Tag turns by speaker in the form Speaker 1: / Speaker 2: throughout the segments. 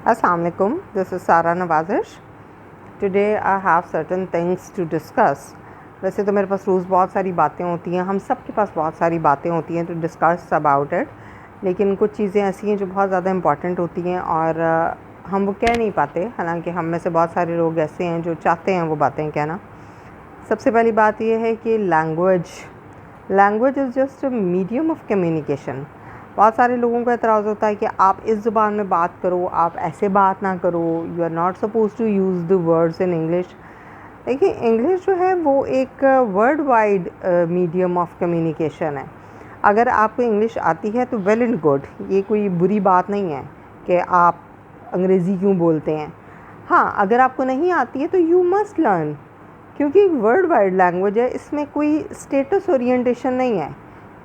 Speaker 1: Assalamu alaikum. This is Sara Nawazish. Today I have certain things to discuss. वैसे तो मेरे पास रोज़ बहुत सारी बातें होती हैं, हम सब के पास बहुत सारी बातें होती हैं to discuss about it, लेकिन कुछ चीज़ें ऐसी हैं जो बहुत ज़्यादा इम्पॉर्टेंट होती हैं और हम वो कह नहीं पाते। हालांकि हम में से बहुत सारे लोग ऐसे हैं जो चाहते हैं वो बातें कहना। सबसे पहली बात ये है कि language is just a medium of communication. बहुत सारे लोगों का एतराज़ होता है कि आप इस ज़ुबान में बात करो, आप ऐसे बात ना करो, you are not suppose to use the words in English. देखिए, इंग्लिश जो है वो एक world wide medium of communication है। अगर आपको इंग्लिश आती है तो वेल एंड गुड, ये कोई बुरी बात नहीं है कि आप अंग्रेज़ी क्यों बोलते हैं। हाँ, अगर आपको नहीं आती है तो यू मस्ट लर्न, क्योंकि एक वर्ल्ड वाइड लैंग्वेज है। इसमें कोई स्टेटस ओरिएंटेशन नहीं है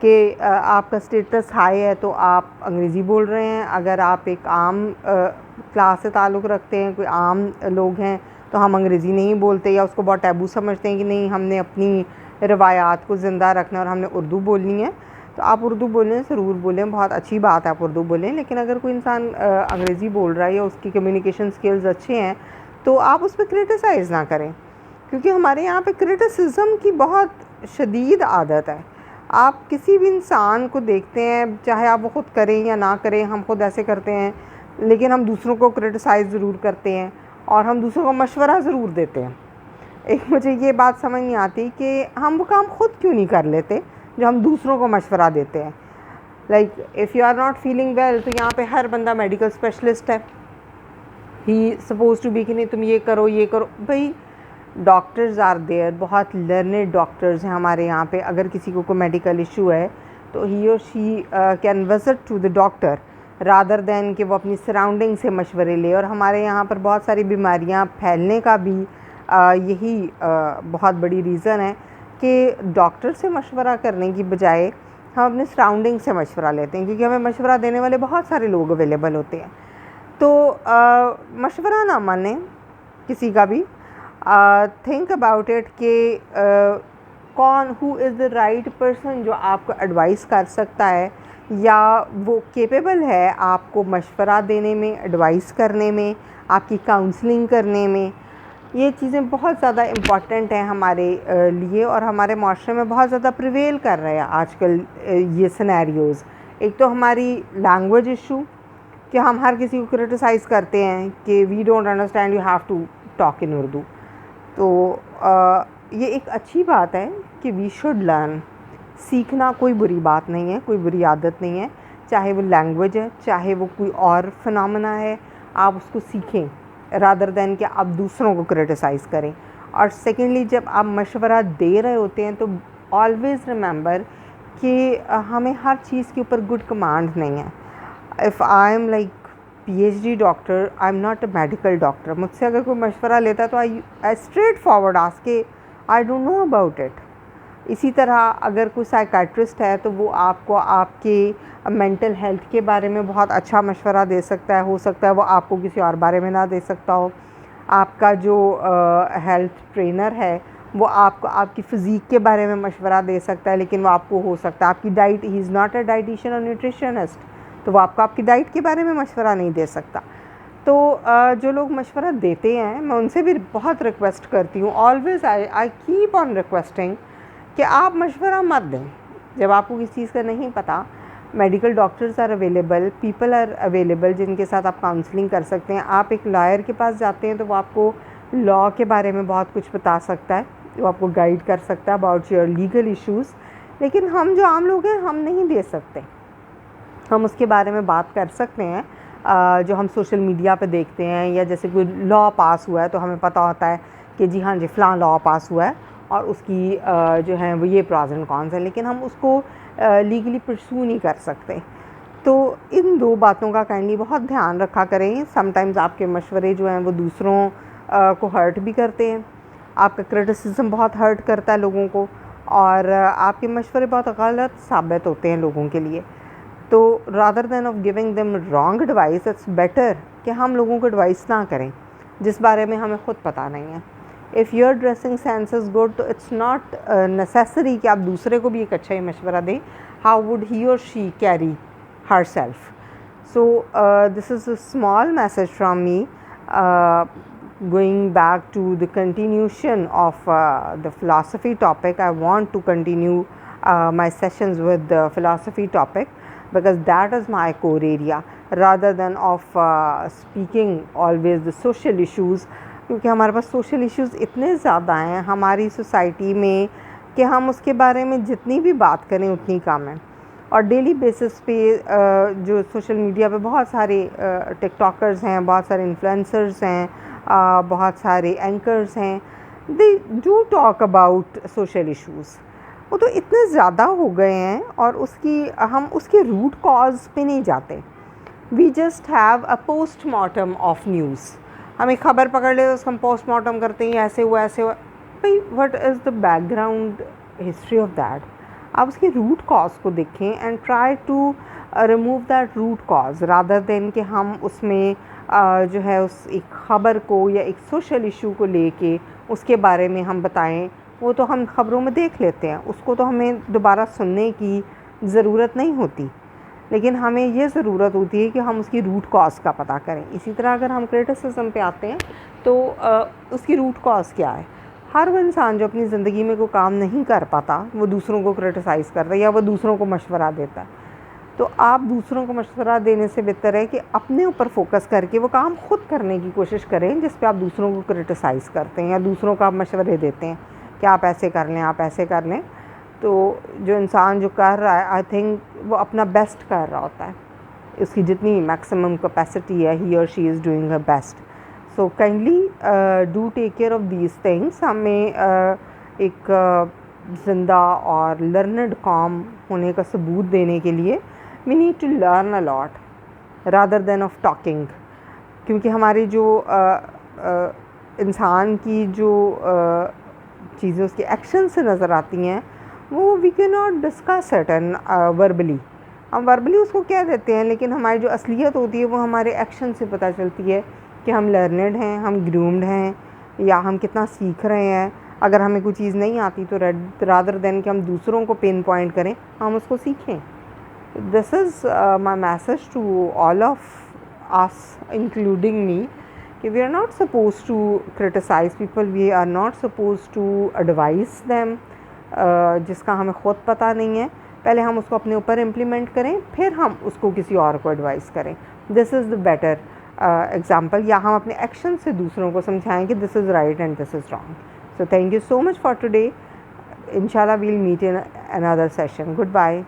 Speaker 1: कि आपका स्टेटस हाई है तो आप अंग्रेज़ी बोल रहे हैं। अगर आप एक आम क्लास से ताल्लुक़ रखते हैं, कोई आम लोग हैं, तो हम अंग्रेज़ी नहीं बोलते या उसको बहुत टैबू समझते हैं कि नहीं, हमने अपनी रवायात को ज़िंदा रखना और हमने उर्दू बोलनी है। तो आप उर्दू बोलें, ज़रूर बोलें, बहुत अच्छी बात है आप उर्दू बोलें। लेकिन अगर कोई इंसान अंग्रेज़ी बोल रहा है या उसकी कम्युनिकेशन स्किल्स अच्छे हैं तो आप उस पर क्रिटिसाइज़ ना करें, क्योंकि हमारे यहाँ पे क्रिटिसिज्म की बहुत शदीद आदत है। आप किसी भी इंसान को देखते हैं, चाहे आप वो ख़ुद करें या ना करें, हम खुद ऐसे करते हैं, लेकिन हम दूसरों को क्रिटिसाइज़ ज़रूर करते हैं और हम दूसरों को मशवरा ज़रूर देते हैं। एक मुझे ये बात समझ नहीं आती कि हम वो काम ख़ुद क्यों नहीं कर लेते जो हम दूसरों को मशवरा देते हैं। Like if you are not feeling well, तो यहाँ पे हर बंदा मेडिकल स्पेशलिस्ट है, ही सपोज टू बी कि नहीं तुम ये करो ये करो। भाई, डॉक्टर्स आर देयर, बहुत लर्नेड डॉक्टर्स हैं हमारे यहाँ पे। अगर किसी को कोई मेडिकल इशू है तो he or she can visit to the doctor rather than कि वो अपनी सराउंडिंग से मशवरे ले। और हमारे यहाँ पर बहुत सारी बीमारियाँ फैलने का भी यही बहुत बड़ी रीज़न है कि डॉक्टर से मशवरा करने की बजाय हम अपने सराउंडिंग से मशवरा लेते हैं, क्योंकि हमें मशवरा देने वाले बहुत सारे लोग अवेलेबल होते हैं। तो मशवरा ना माने किसी का भी। थिंक अबाउट इट कि कौन who is the right person जो आपको एडवाइस कर सकता है या वो केपेबल है आपको मशवरा देने में, एडवाइस करने में, आपकी काउंसलिंग करने में। ये चीज़ें बहुत ज़्यादा इम्पॉर्टेंट हैं हमारे लिए और हमारे माशरे में बहुत ज़्यादा प्रिवेल कर रहे हैं आजकल ये सिनेरियोज़। एक तो हमारी लैंग्वेज इशू कि हम हर किसी को क्रिटिसाइज़ करते हैं कि we don't understand, you have to talk in Urdu. तो ये एक अच्छी बात है कि वी शुड लर्न। सीखना कोई बुरी बात नहीं है, कोई बुरी आदत नहीं है। चाहे वो लैंग्वेज है, चाहे वो कोई और फिनोमेना है, आप उसको सीखें रादर दैन कि आप दूसरों को क्रिटिसाइज़ करें। और सेकेंडली, जब आप मशवरा दे रहे होते हैं तो ऑलवेज़ रिमेंबर कि हमें हर चीज़ के ऊपर गुड कमांड नहीं है। If I am like PhD doctor, I am not a medical doctor. मुझसे अगर कोई मशवरा लेता है तो आई स्ट्रेट फॉरवर्ड आस्क के I don't know about it. इसी तरह अगर कोई साइकाट्रिस्ट है तो वो आपको आपके मेंटल हेल्थ के बारे में बहुत अच्छा मशवरा दे सकता है। हो सकता है वो आपको किसी और बारे में ना दे सकता हो। आपका जो हेल्थ ट्रेनर है वो आपको आपकी फ़िज़ीक के बारे में मशवरा दे सकता है, लेकिन वो आपको हो सकता है आपकी diet, he is not a dietitian और न्यूट्रिशनिस्ट, तो वो आपको आपकी डाइट के बारे में मशवरा नहीं दे सकता। तो जो लोग मशवरा देते हैं, मैं उनसे भी बहुत रिक्वेस्ट करती हूँ, always I keep on requesting कि आप मशवरा मत दें जब आपको किसी चीज़ का नहीं पता। Medical doctors are available, people are available जिनके साथ आप काउंसलिंग कर सकते हैं। आप एक लॉयर के पास जाते हैं तो वो आपको लॉ के बारे में बहुत कुछ बता सकता है, वो आपको गाइड कर सकता है अबाउट योर लीगल इश्यूज़। लेकिन हम जो आम लोग हैं, हम नहीं दे सकते। हम उसके बारे में बात कर सकते हैं जो हम सोशल मीडिया पे देखते हैं, या जैसे कोई लॉ पास हुआ है तो हमें पता होता है कि जी हाँ जी फ़लाँ लॉ पास हुआ है और उसकी जो है वो ये प्रॉस एंड कॉन्स है, लेकिन हम उसको लीगली परस्यू नहीं कर सकते। तो इन दो बातों का काइंडली बहुत ध्यान रखा करें। समटाइम्स आपके मशवरे जो हैं वो दूसरों को हर्ट भी करते हैं। आपका क्रिटिसिज्म बहुत हर्ट करता है लोगों को, और आपके मशवरे बहुत गलत साबित होते हैं लोगों के लिए। तो rather than of giving them wrong advice, it's better कि हम लोगों को एडवाइस ना करें जिस बारे में हमें ख़ुद पता नहीं है। If your dressing sense is good तो इट्स नॉट नेसेसरी कि आप दूसरे को भी एक अच्छा ही मशवरा दें। How would he or she carry her self. So this is a small message from me, going back to the continuation of the philosophy topic. I want to continue my sessions with the philosophy topic because that is my core area, rather than of speaking always the social issues, क्योंकि हमारे पास social issues इतने ज़्यादा हैं हमारी society में कि हम उसके बारे में जितनी भी बात करें उतनी कम है। और डेली बेसिस पे जो सोशल मीडिया पे बहुत सारे टिकटॉकर्स हैं, बहुत सारे इन्फ्लुएंसर्स हैं, बहुत सारे एंकर्स हैं, they do talk about social issues. वो तो इतने ज़्यादा हो गए हैं और हम उसके रूट कॉज पे नहीं जाते। We just have a postmortem of news. हम एक ख़बर पकड़ ले तो उसका हम पोस्टमार्टम करते हैं, ऐसे हुआ ऐसे हुआ। भाई what is the background history of that? आप उसके रूट कॉज को देखें and try to remove that root cause, rather than कि हम उसमें जो है उस एक ख़बर को या एक सोशल इशू को लेके उसके बारे में हम बताएं। वो तो हम ख़बरों में देख लेते हैं, उसको तो हमें दोबारा सुनने की ज़रूरत नहीं होती, लेकिन हमें ये ज़रूरत होती है कि हम उसकी रूट कॉज का पता करें। इसी तरह अगर हम क्रिटिसिज्म पे आते हैं तो उसकी रूट कॉज क्या है? हर वो इंसान जो अपनी ज़िंदगी में कोई काम नहीं कर पाता वो दूसरों को क्रिटिसाइज़ करता है या वो दूसरों को मशवरा देता है। तो आप दूसरों को मशवरा देने से बेहतर है कि अपने ऊपर फोकस करके वो काम खुद करने की कोशिश करें जिस पे आप दूसरों को क्रिटिसाइज़ करते हैं या दूसरों को आप मशवरे देते हैं कि आप ऐसे कर लें, आप ऐसे कर लें। तो जो इंसान जो कर रहा है, आई थिंक वो अपना बेस्ट कर रहा होता है, उसकी जितनी मैक्सिमम कैपेसिटी है, he or she is doing her best. So kindly do take care of these things. हमें एक ज़िंदा और लर्नड कॉम होने का सबूत देने के लिए we need to learn a lot rather than of talking, क्योंकि हमारी जो इंसान की जो चीज़ें उसके एक्शन से नज़र आती हैं वो we can not discuss it and verbally. हम वर्बली उसको कह देते हैं, लेकिन हमारी जो असलियत होती है वो हमारे एक्शन से पता चलती है कि हम लर्नड हैं, हम ग्रूम्ड हैं, या हम कितना सीख रहे हैं। अगर हमें कोई चीज़ नहीं आती तो रादर देन कि हम दूसरों को पिन पॉइंट करें, हम उसको सीखें। This is my message to all of us including me कि we are not suppose to criticise people, we are not suppose to advice them जिसका हमें ख़ुद पता नहीं है। पहले हम उसको अपने ऊपर इम्प्लीमेंट करें, फिर हम उसको किसी और को एडवाइस करें। This is the better example. या हम अपने एक्शन से दूसरों को समझाएं कि this is right and this is wrong. So thank you so much for today. इंशाल्लाह we'll meet in another session. Good bye.